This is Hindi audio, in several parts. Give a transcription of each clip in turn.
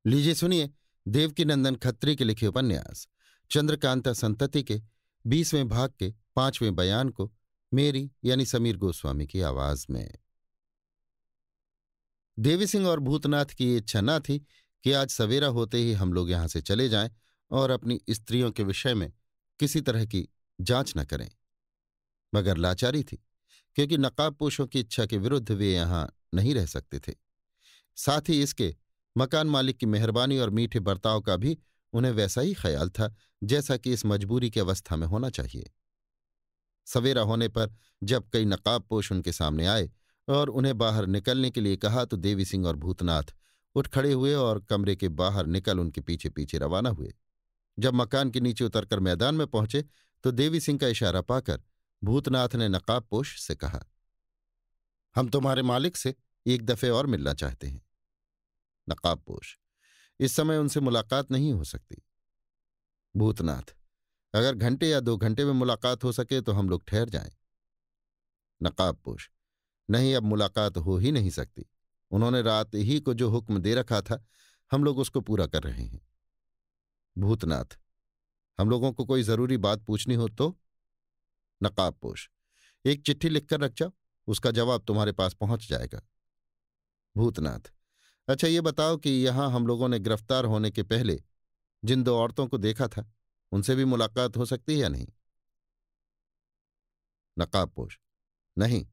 लीजिए सुनिए देवकीनंदन खत्री के लिखे उपन्यास चंद्रकांता संतति के 20वें भाग के 5वें बयान को मेरी यानी समीर गोस्वामी की आवाज में। देवी सिंह और भूतनाथ की ये इच्छा न थी कि आज सवेरा होते ही हम लोग यहां से चले जाएं और अपनी स्त्रियों के विषय में किसी तरह की जांच न करें, मगर लाचारी थी क्योंकि नकाबपोशों की इच्छा के विरुद्ध वे यहां नहीं रह सकते थे। साथ ही इसके मकान मालिक की मेहरबानी और मीठे बर्ताव का भी उन्हें वैसा ही ख्याल था जैसा कि इस मजबूरी की अवस्था में होना चाहिए। सवेरा होने पर जब कई नकाबपोश उनके सामने आए और उन्हें बाहर निकलने के लिए कहा तो देवी सिंह और भूतनाथ उठ खड़े हुए और कमरे के बाहर निकल उनके पीछे पीछे रवाना हुए। जब मकान के नीचे उतरकर मैदान में पहुंचे तो देवी सिंह का इशारा पाकर भूतनाथ ने नकाबपोश से कहा, हम तुम्हारे मालिक से एक दफे और मिलना चाहते हैं। नकाबपोश, इस समय उनसे मुलाकात नहीं हो सकती। भूतनाथ, अगर घंटे या 2 घंटे में मुलाकात हो सके तो हम लोग ठहर जाएं। नकाबपोश, नहीं, अब मुलाकात हो ही नहीं सकती। उन्होंने रात ही को जो हुक्म दे रखा था हम लोग उसको पूरा कर रहे हैं। भूतनाथ, हम लोगों को कोई जरूरी बात पूछनी हो तो? नकाबपोश, एक चिट्ठी लिखकर रख जाओ, उसका जवाब तुम्हारे पास पहुंच जाएगा। भूतनाथ, अच्छा ये बताओ कि यहां हम लोगों ने गिरफ्तार होने के पहले जिन 2 औरतों को देखा था उनसे भी मुलाकात हो सकती है या नहीं? नकाबपोश, नहीं,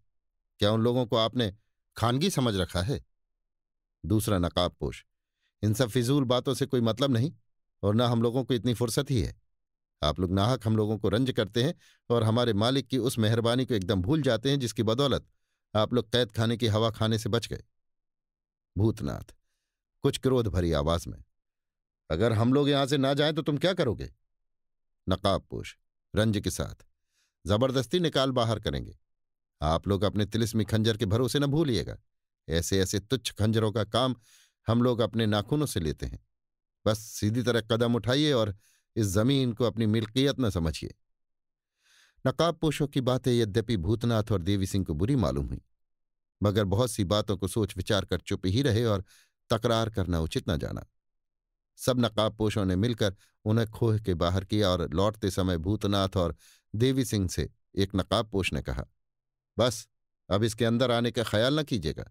क्या उन लोगों को आपने खानगी समझ रखा है? दूसरा नकाबपोश, इन सब फिजूल बातों से कोई मतलब नहीं और ना हम लोगों को इतनी फुर्सत ही है। आप लोग नाहक हम लोगों को रंज करते हैं और हमारे मालिक की उस मेहरबानी को एकदम भूल जाते हैं जिसकी बदौलत आप लोग कैद खाने की हवा खाने से बच गए। भूतनाथ, कुछ क्रोध भरी आवाज में, अगर हम लोग यहां से ना जाएं तो तुम क्या करोगे? नकाबपोश रंज के साथ, जबरदस्ती निकाल बाहर करेंगे। आप लोग अपने तिलिस्मी खंजर के भरोसे न भूलिएगा। ऐसे ऐसे तुच्छ खंजरों का काम हम लोग अपने नाखूनों से लेते हैं। बस सीधी तरह कदम उठाइए और इस जमीन को अपनी मिल्कियत न समझिए। नकाबपोशों की बातें यद्यपि भूतनाथ और देवी सिंह को बुरी मालूम हुई, मगर बहुत सी बातों को सोच विचार कर चुप ही रहे और तकरार करना उचित न जाना। सब नकाबपोशों ने मिलकर उन्हें खोह के बाहर किया और लौटते समय भूतनाथ और देवी सिंह से एक नकाबपोश ने कहा, बस अब इसके अंदर आने का ख्याल न कीजिएगा।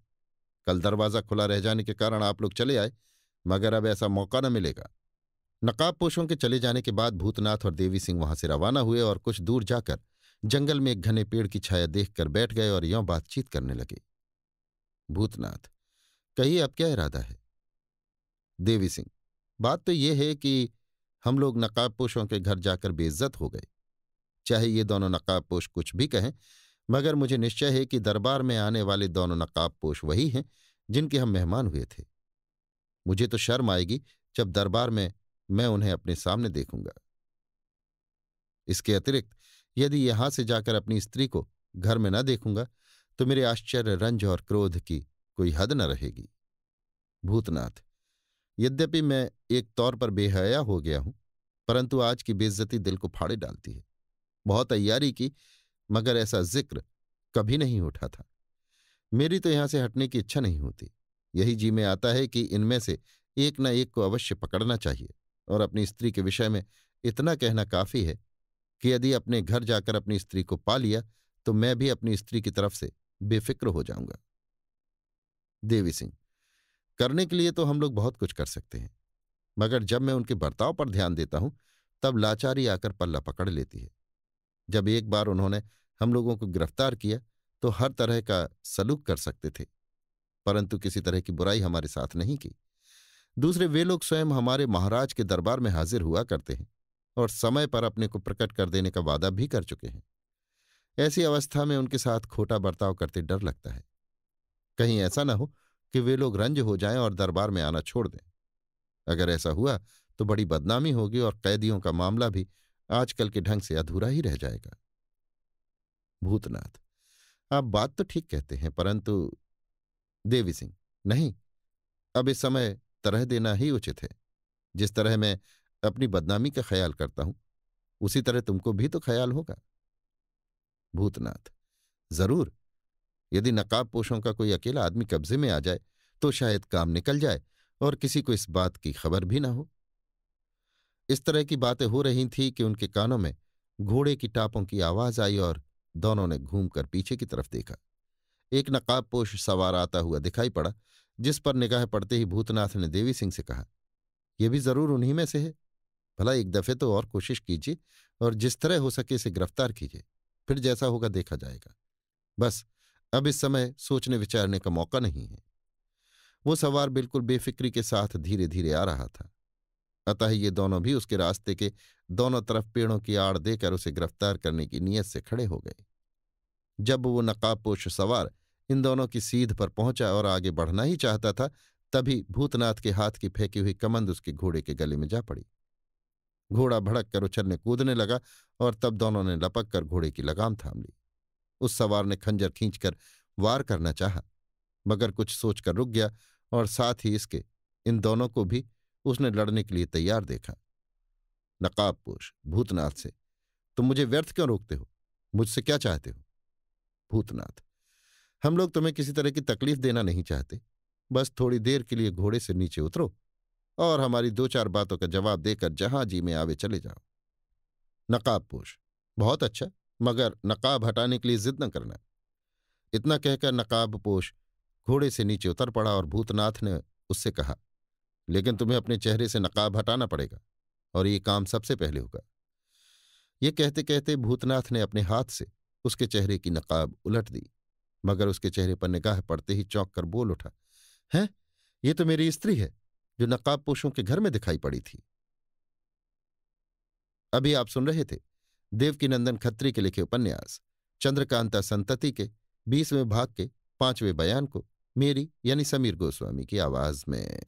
कल दरवाजा खुला रह जाने के कारण आप लोग चले आए, मगर अब ऐसा मौका न मिलेगा। नकाबपोशों के चले जाने के बाद भूतनाथ और देवी सिंह वहां से रवाना हुए और कुछ दूर जाकर जंगल में एक घने पेड़ की छाया देखकर बैठ गए और यों बातचीत करने लगे। भूतनाथ, कहिए अब क्या इरादा है? देवी सिंह, बात तो ये है कि हम लोग नकाबपोशों के घर जाकर बेइज्जत हो गए। चाहे ये दोनों नकाबपोश कुछ भी कहें, मगर मुझे निश्चय है कि दरबार में आने वाले दोनों नकाबपोश वही हैं जिनके हम मेहमान हुए थे। मुझे तो शर्म आएगी जब दरबार में मैं उन्हें अपने सामने देखूंगा। इसके अतिरिक्त यदि यहां से जाकर अपनी स्त्री को घर में न देखूंगा तो मेरे आश्चर्य, रंज और क्रोध की कोई हद न रहेगी। भूतनाथ, यद्यपि मैं एक तौर पर बेहया हो गया हूं, परंतु आज की बेइज्जती दिल को फाड़े डालती है। बहुत तैयारी की, मगर ऐसा जिक्र कभी नहीं उठा था। मेरी तो यहां से हटने की इच्छा नहीं होती। यही जी में आता है कि इनमें से एक न एक को अवश्य पकड़ना चाहिए और अपनी स्त्री के विषय में इतना कहना काफी है कि यदि अपने घर जाकर अपनी स्त्री को पा लिया तो मैं भी अपनी स्त्री की तरफ से बेफिक्र हो जाऊंगा। देवी सिंह, करने के लिए तो हम लोग बहुत कुछ कर सकते हैं, मगर जब मैं उनके बर्ताव पर ध्यान देता हूं तब लाचारी आकर पल्ला पकड़ लेती है। जब एक बार उन्होंने हम लोगों को गिरफ्तार किया तो हर तरह का सलूक कर सकते थे, परंतु किसी तरह की बुराई हमारे साथ नहीं की। दूसरे वे लोग स्वयं हमारे महाराज के दरबार में हाजिर हुआ करते हैं और समय पर अपने को प्रकट कर देने का वादा भी कर चुके हैं। ऐसी अवस्था में उनके साथ खोटा बर्ताव करते डर लगता है। कहीं ऐसा न हो कि वे लोग रंज हो जाएं और दरबार में आना छोड़ दें। अगर ऐसा हुआ तो बड़ी बदनामी होगी और कैदियों का मामला भी आजकल के ढंग से अधूरा ही रह जाएगा। भूतनाथ, आप बात तो ठीक कहते हैं, परंतु देवी सिंह, नहीं, अब इस समय तरह देना ही उचित है। जिस तरह मैं अपनी बदनामी का ख्याल करता हूं उसी तरह तुमको भी तो ख्याल होगा। भूतनाथ, जरूर। यदि नकाबपोशों का कोई अकेला आदमी कब्जे में आ जाए तो शायद काम निकल जाए और किसी को इस बात की खबर भी ना हो। इस तरह की बातें हो रही थी कि उनके कानों में घोड़े की टापों की आवाज आई और दोनों ने घूमकर पीछे की तरफ देखा। एक नकाबपोश सवार आता हुआ दिखाई पड़ा, जिस पर निगाह पड़ते ही भूतनाथ ने देवी सिंह से कहा, यह भी जरूर उन्हीं में से है। भला एक दफे तो और कोशिश कीजिए और जिस तरह हो सके इसे गिरफ्तार कीजिए, फिर जैसा होगा देखा जाएगा। बस अब इस समय सोचने विचारने का मौका नहीं है। वो सवार बिल्कुल बेफिक्री के साथ धीरे धीरे आ रहा था, अतः ये दोनों भी उसके रास्ते के दोनों तरफ पेड़ों की आड़ देकर उसे गिरफ्तार करने की नीयत से खड़े हो गए। जब वो नकाबपोश सवार इन दोनों की सीध पर पहुंचा और आगे बढ़ना ही चाहता था, तभी भूतनाथ के हाथ की फेंकी हुई कमंद उसके घोड़े के गले में जा पड़ी। घोड़ा भड़क कर उछलने कूदने लगा और तब दोनों ने लपक कर घोड़े की लगाम थाम ली। उस सवार ने खंजर खींचकर वार करना चाहा, मगर कुछ सोचकर रुक गया और साथ ही इसके इन दोनों को भी उसने लड़ने के लिए तैयार देखा। नकाबपोश भूतनाथ से, तुम मुझे व्यर्थ क्यों रोकते हो? मुझसे क्या चाहते हो? भूतनाथ, हम लोग तुम्हें किसी तरह की तकलीफ देना नहीं चाहते। बस थोड़ी देर के लिए घोड़े से नीचे उतरो और हमारी दो चार बातों का जवाब देकर जहां जी में आवे चले जाओ। नकाबपोश, बहुत अच्छा, मगर नकाब हटाने के लिए जिद न करना। इतना कहकर नकाबपोश घोड़े से नीचे उतर पड़ा और भूतनाथ ने उससे कहा, लेकिन तुम्हें अपने चेहरे से नकाब हटाना पड़ेगा और ये काम सबसे पहले होगा। ये कहते कहते भूतनाथ ने अपने हाथ से उसके चेहरे की नकाब उलट दी, मगर उसके चेहरे पर निगाह पड़ते ही चौंक कर बोल उठा, हैं, ये तो मेरी स्त्री है जो नकाबपोशों के घर में दिखाई पड़ी थी। अभी आप सुन रहे थे देवकीनंदन खत्री के लिखे उपन्यास चंद्रकांता संतति के 20वें भाग के 5वें बयान को मेरी यानी समीर गोस्वामी की आवाज में।